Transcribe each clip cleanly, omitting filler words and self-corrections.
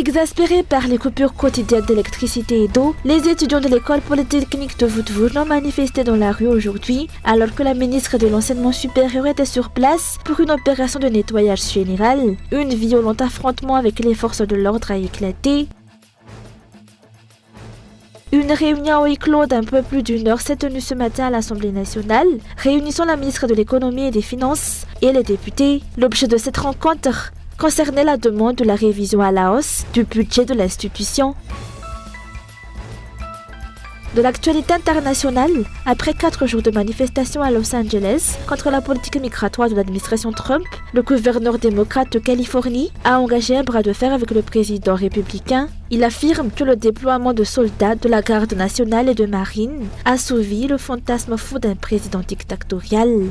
Exaspérés par les coupures quotidiennes d'électricité et d'eau, les étudiants de l'école polytechnique de Woodwood ont manifesté dans la rue aujourd'hui, alors que la ministre de l'Enseignement supérieur était sur place pour une opération de nettoyage général. Un violent affrontement avec les forces de l'ordre a éclaté. Une réunion au huis clos d'un peu plus d'une heure s'est tenue ce matin à l'Assemblée nationale, réunissant la ministre de l'Économie et des Finances et les députés. L'objet de cette rencontre concernait la demande de la révision à la hausse du budget de l'institution. De l'actualité internationale, après 4 jours de manifestations à Los Angeles contre la politique migratoire de l'administration Trump, le gouverneur démocrate de Californie a engagé un bras de fer avec le président républicain. Il affirme que le déploiement de soldats de la garde nationale et de marine a sauvé le fantasme fou d'un président dictatorial.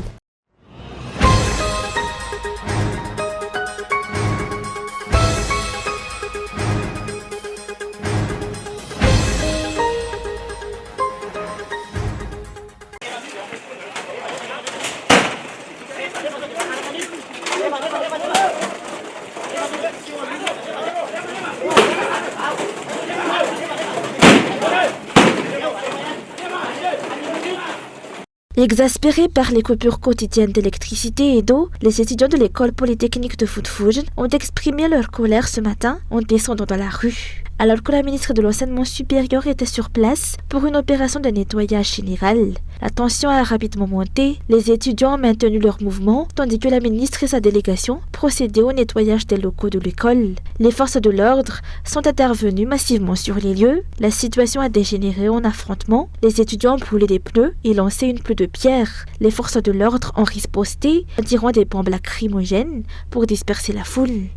Exaspérés par les coupures quotidiennes d'électricité et d'eau, les étudiants de l'école polytechnique de Woodwood ont exprimé leur colère ce matin en descendant dans la rue, alors que la ministre de l'Enseignement supérieur était sur place pour une opération de nettoyage général. La tension a rapidement monté, les étudiants ont maintenu leur mouvement, tandis que la ministre et sa délégation procédaient au nettoyage des locaux de l'école. Les forces de l'ordre sont intervenues massivement sur les lieux, la situation a dégénéré en affrontement, les étudiants ont brûlé des pneus et lancé une pluie de pierres. Les forces de l'ordre ont riposté en tirant des bombes lacrymogènes pour disperser la foule.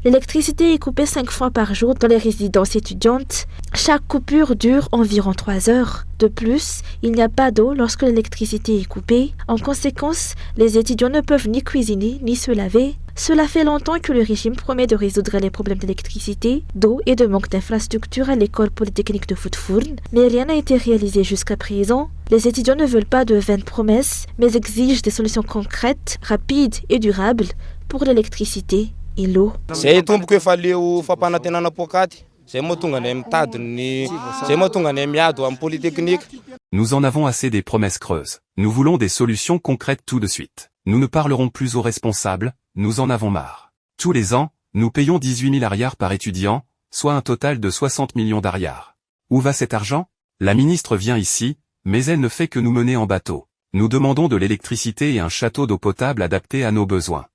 L'électricité est coupée 5 fois par jour dans les résidences étudiantes. Chaque coupure dure environ 3 heures. De plus, il n'y a pas d'eau lorsque l'électricité est coupée. En conséquence, les étudiants ne peuvent ni cuisiner ni se laver. Cela fait longtemps que le régime promet de résoudre les problèmes d'électricité, d'eau et de manque d'infrastructures à l'école polytechnique de Woodwood, mais rien n'a été réalisé jusqu'à présent. Les étudiants ne veulent pas de vaines promesses, mais exigent des solutions concrètes, rapides et durables pour l'électricité et l'eau. Nous en avons assez des promesses creuses. Nous voulons des solutions concrètes tout de suite. Nous ne parlerons plus aux responsables, nous en avons marre. Tous les ans, nous payons 18 000 arrières par étudiant, soit un total de 60 millions d'ariars. Où va cet argent? La ministre vient ici, mais elle ne fait que nous mener en bateau. Nous demandons de l'électricité et un château d'eau potable adapté à nos besoins.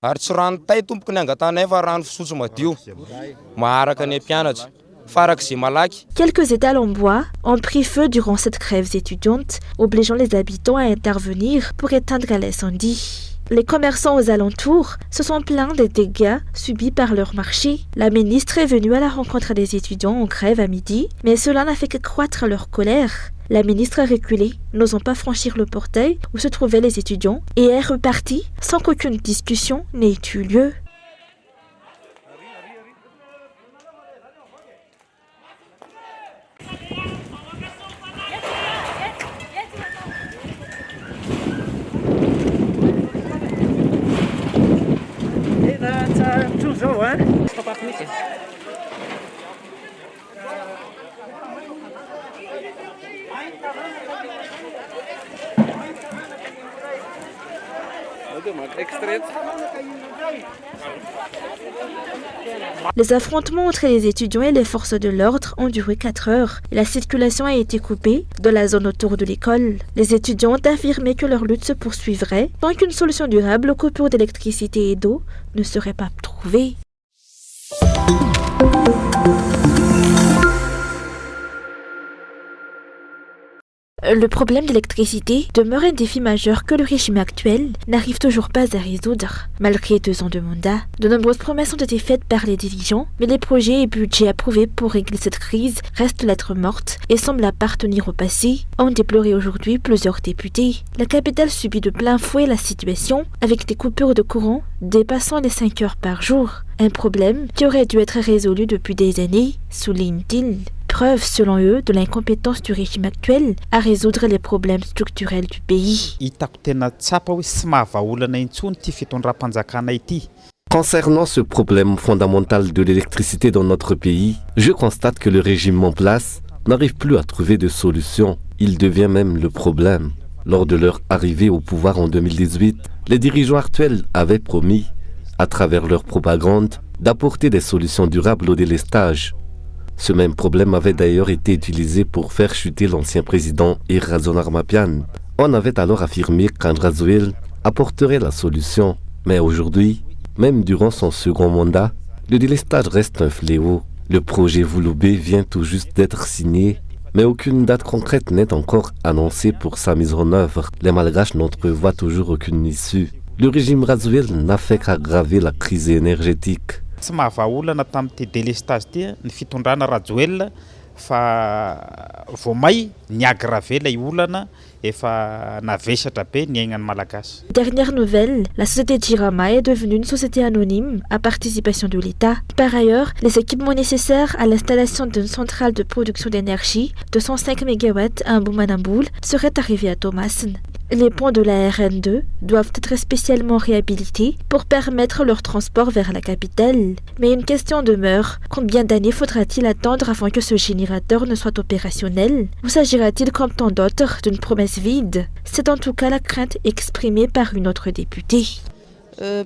Quelques étals en bois ont pris feu durant cette grève étudiante, obligeant les habitants à intervenir pour éteindre l'incendie. Les commerçants aux alentours se sont plaints des dégâts subis par leur marché. La ministre est venue à la rencontre des étudiants en grève à midi, mais cela n'a fait qu'accroître leur colère. La ministre a reculé, n'osant pas franchir le portail où se trouvaient les étudiants, et est repartie sans qu'aucune discussion n'ait eu lieu. Les affrontements entre les étudiants et les forces de l'ordre ont duré 4 heures. La circulation a été coupée dans la zone autour de l'école. Les étudiants ont affirmé que leur lutte se poursuivrait tant qu'une solution durable aux coupures d'électricité et d'eau ne serait pas trouvée. Le problème d'électricité demeure un défi majeur que le régime actuel n'arrive toujours pas à résoudre. Malgré 2 ans de mandat, de nombreuses promesses ont été faites par les dirigeants, mais les projets et budgets approuvés pour régler cette crise restent lettres mortes et semblent appartenir au passé, ont déploré aujourd'hui plusieurs députés. La capitale subit de plein fouet la situation, avec des coupures de courant dépassant les 5 heures par jour. Un problème qui aurait dû être résolu depuis des années, souligne-t-il. Preuve, selon eux, de l'incompétence du régime actuel à résoudre les problèmes structurels du pays. Concernant ce problème fondamental de l'électricité dans notre pays, je constate que le régime en place n'arrive plus à trouver de solution. Il devient même le problème. Lors de leur arrivée au pouvoir en 2018, les dirigeants actuels avaient promis, à travers leur propagande, d'apporter des solutions durables au délestage. Ce même problème avait d'ailleurs été utilisé pour faire chuter l'ancien président Erason Armapian. On avait alors affirmé qu'Andrazouel apporterait la solution. Mais aujourd'hui, même durant son second mandat, le délestage reste un fléau. Le projet Vouloubé vient tout juste d'être signé, mais aucune date concrète n'est encore annoncée pour sa mise en œuvre. Les Malgaches n'entrevoient toujours aucune issue. Le régime Razouel n'a fait qu'aggraver la crise énergétique. Tsy mahavaolana tamin'ity délestage ty ny fitondrana Rajoelina fa vao may niaggravé ilay olana efa navesatra be ny aignan'ny malagasy. Dernière nouvelle, la société Jirama est devenue une société anonyme à participation de l'État. Par ailleurs, les équipements nécessaires à l'installation d'une centrale de production d'énergie de 105 MW à Mbumanamboul seraient arrivés à Thomassen. Les ponts de la RN2 doivent être spécialement réhabilités pour permettre leur transport vers la capitale. Mais une question demeure, combien d'années faudra-t-il attendre avant que ce générateur ne soit opérationnel? Ou s'agira-t-il comme tant d'autres d'une promesse vide? C'est en tout cas la crainte exprimée par une autre députée. Le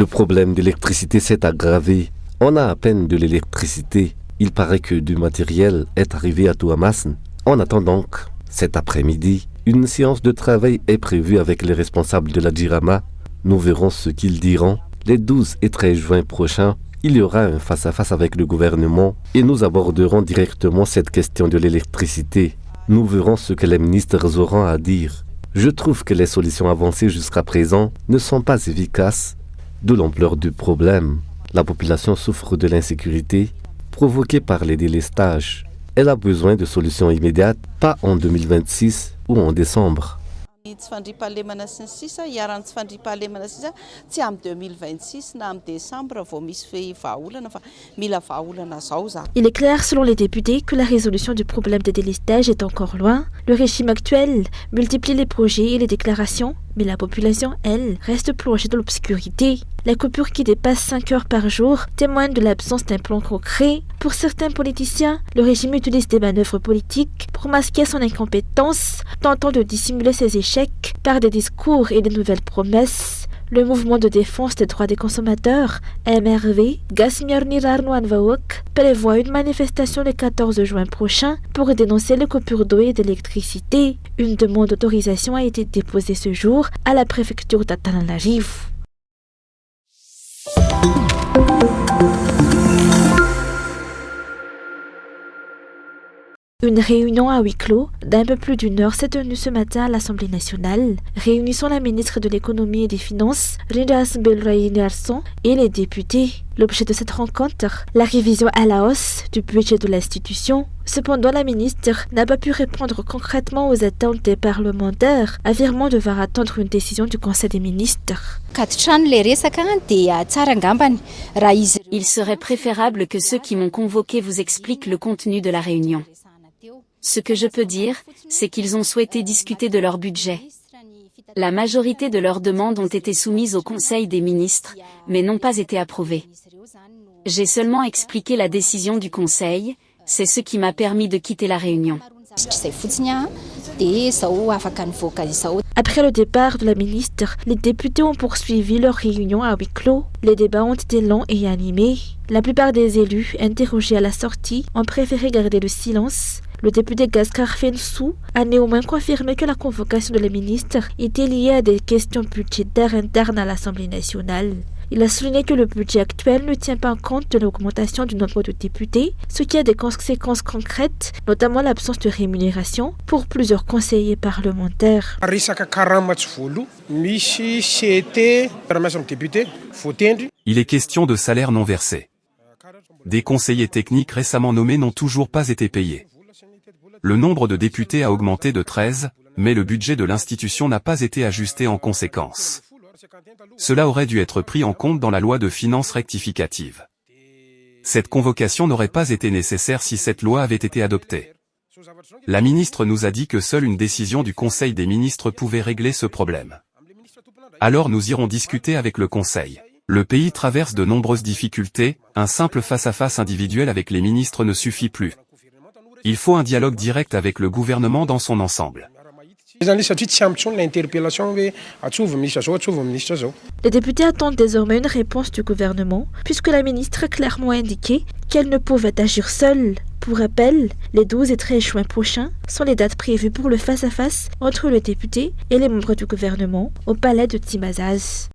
problème d'électricité s'est aggravé. On a à peine de l'électricité. Il paraît que du matériel est arrivé à Thomassen. On attend donc, cet après-midi, une séance de travail est prévue avec les responsables de la Jirama. Nous verrons ce qu'ils diront. Les 12 et 13 juin prochains, il y aura un face-à-face avec le gouvernement et nous aborderons directement cette question de l'électricité. Nous verrons ce que les ministres auront à dire. Je trouve que les solutions avancées jusqu'à présent ne sont pas efficaces, d'où l'ampleur du problème. La population souffre de l'insécurité provoquée par les délestages. Elle a besoin de solutions immédiates, pas en 2026 ou en décembre. Tsy fandriam-pahalemana sy ny sisa hiarany tsy fandriam-pahalemana sisa tsy amin'ny 2026 na amin'ny décembre vao misy vahaolana fa mila vahaolana zao za. Il est clair selon les députés que la résolution du problème des délestages est encore loin. Le régime actuel multiplie les projets et les déclarations, mais la population, elle, reste plongée dans l'obscurité. La coupure qui dépasse 5 heures par jour témoigne de l'absence d'un plan concret. Pour certains politiciens, le régime utilise des manœuvres politiques pour masquer son incompétence, tentant de dissimuler ses échecs par des discours et des nouvelles promesses. Le mouvement de défense des droits des consommateurs, MRV, Gasmiornirarnoanvaok, prévoit une manifestation le 14 juin prochain pour dénoncer les coupures d'eau et d'électricité. Une demande d'autorisation a été déposée ce jour à la préfecture d'Antananarivo. Une réunion à huis clos d'un peu plus d'1 heure s'est tenue ce matin à l'Assemblée nationale, réunissant la ministre de l'économie et des finances, Rindas Belraïnerson, et les députés. L'objet de cette rencontre, la révision à la hausse du budget de l'institution. Cependant, la ministre n'a pas pu répondre concrètement aux attentes des parlementaires, affirmant devoir attendre une décision du Conseil des ministres. Il serait préférable que ceux qui m'ont convoqué vous expliquent le contenu de la réunion. Ce que je peux dire, c'est qu'ils ont souhaité discuter de leur budget. La majorité de leurs demandes ont été soumises au Conseil des ministres, mais n'ont pas été approuvées. J'ai seulement expliqué la décision du Conseil, c'est ce qui m'a permis de quitter la réunion. Après le départ de la ministre, les députés ont poursuivi leur réunion à huis clos. Les débats ont été longs et animés. La plupart des élus, interrogés à la sortie, ont préféré garder le silence. Le député Gaskar Fensou a néanmoins confirmé que la convocation de la ministre était liée à des questions budgétaires internes à l'Assemblée nationale. Il a souligné que le budget actuel ne tient pas compte de l'augmentation du nombre de députés, ce qui a des conséquences concrètes, notamment l'absence de rémunération pour plusieurs conseillers parlementaires. Il est question de salaires non versés. Des conseillers techniques récemment nommés n'ont toujours pas été payés. Le nombre de députés a augmenté de 13, mais le budget de l'institution n'a pas été ajusté en conséquence. Cela aurait dû être pris en compte dans la loi de finances rectificative. Cette convocation n'aurait pas été nécessaire si cette loi avait été adoptée. La ministre nous a dit que seule une décision du Conseil des ministres pouvait régler ce problème. Alors nous irons discuter avec le Conseil. Le pays traverse de nombreuses difficultés, un simple face-à-face individuel avec les ministres ne suffit plus. Il faut un dialogue direct avec le gouvernement dans son ensemble. Les députés attendent désormais une réponse du gouvernement, puisque la ministre a clairement indiqué qu'elle ne pouvait agir seule. Pour rappel, les 12 et 13 juin prochains sont les dates prévues pour le face-à-face entre le député et les membres du gouvernement au palais de Timazaz.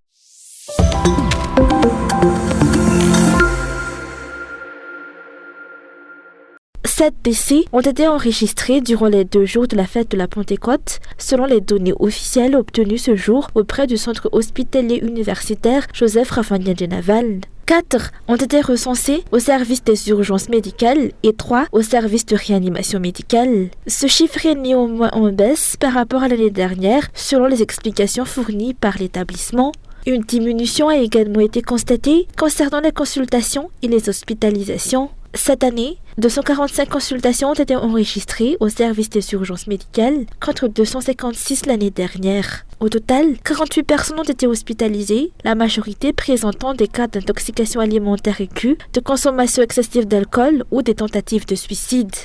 7 décès ont été enregistrés durant les 2 jours de la fête de la Pentecôte, selon les données officielles obtenues ce jour auprès du centre hospitalier universitaire Joseph Raphaël Naval. 4 ont été recensés au service des urgences médicales et 3 au service de réanimation médicale. Ce chiffre est néanmoins en baisse par rapport à l'année dernière, selon les explications fournies par l'établissement. Une diminution a également été constatée concernant les consultations et les hospitalisations. Cette année, 245 consultations ont été enregistrées au service des urgences médicales contre 256 l'année dernière. Au total, 48 personnes ont été hospitalisées, la majorité présentant des cas d'intoxication alimentaire aiguë, de consommation excessive d'alcool ou des tentatives de suicide.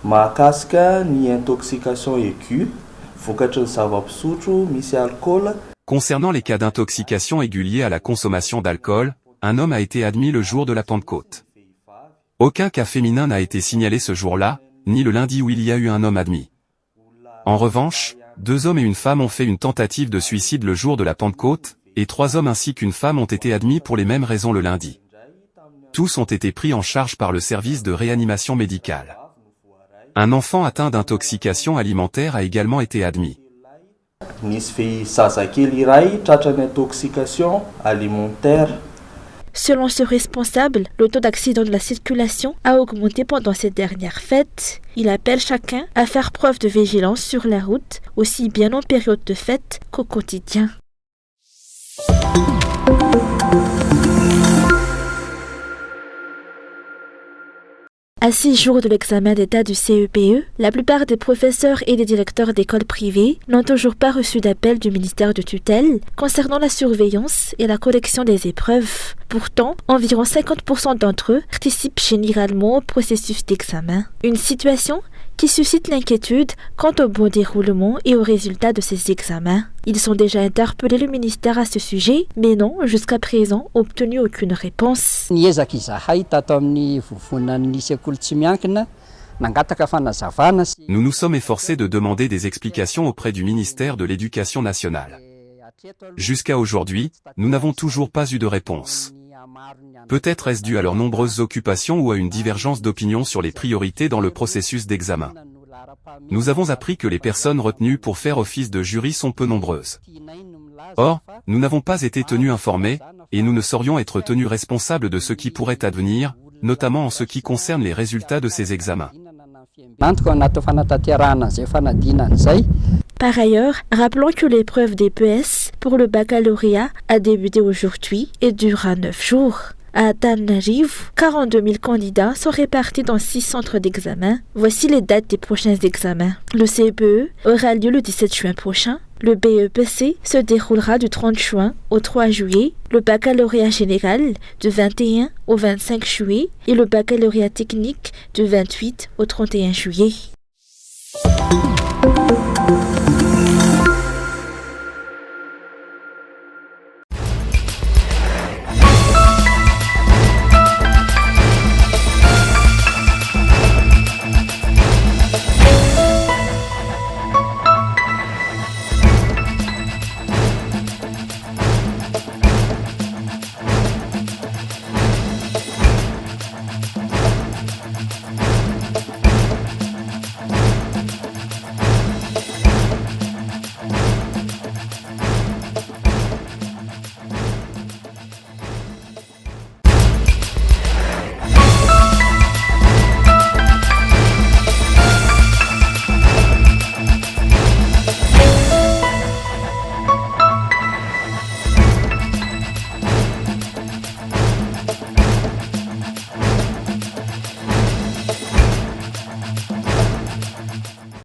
Mahakasika ny intoxication aiguë, vokatry ny zava-pisotro misy alcool. Concernant les cas d'intoxication aiguë liés à la consommation d'alcool, un homme a été admis le jour de la Pentecôte. Aucun cas féminin n'a été signalé ce jour-là, ni le lundi où il y a eu un homme admis. En revanche, 2 hommes et une femme ont fait une tentative de suicide le jour de la Pentecôte, et 3 hommes ainsi qu'une femme ont été admis pour les mêmes raisons le lundi. Tous ont été pris en charge par le service de réanimation médicale. Un enfant atteint d'intoxication alimentaire a également été admis. Selon ce responsable, le taux d'accident de la circulation a augmenté pendant ces dernières fêtes. Il appelle chacun à faire preuve de vigilance sur la route, aussi bien en période de fête qu'au quotidien. À 6 jours de l'examen d'état du CEPE, la plupart des professeurs et des directeurs d'écoles privées n'ont toujours pas reçu d'appel du ministère de tutelle concernant la surveillance et la correction des épreuves. Pourtant, environ 50% d'entre eux participent généralement au processus d'examen. Une situation qui suscite l'inquiétude quant au bon déroulement et aux résultats de ces examens. Ils ont déjà interpellé le ministère à ce sujet, mais n'ont jusqu'à présent obtenu aucune réponse. Nous nous sommes efforcés de demander des explications auprès du ministère de l'Éducation nationale. Jusqu'à aujourd'hui, nous n'avons toujours pas eu de réponse. Peut-être est-ce dû à leurs nombreuses occupations ou à une divergence d'opinion sur les priorités dans le processus d'examen. Nous avons appris que les personnes retenues pour faire office de jury sont peu nombreuses. Or, nous n'avons pas été tenus informés, et nous ne saurions être tenus responsables de ce qui pourrait advenir, notamment en ce qui concerne les résultats de ces examens. Par ailleurs, rappelons que l'épreuve d'EPS pour le baccalauréat a débuté aujourd'hui et durera 9 jours. À Antananarivo, 42 000 candidats sont répartis dans 6 centres d'examen. Voici les dates des prochains examens. Le CEPE aura lieu le 17 juin prochain. Le BEPC se déroulera du 30 juin au 3 juillet. Le baccalauréat général du 21 au 25 juillet et le baccalauréat technique du 28 au 31 juillet.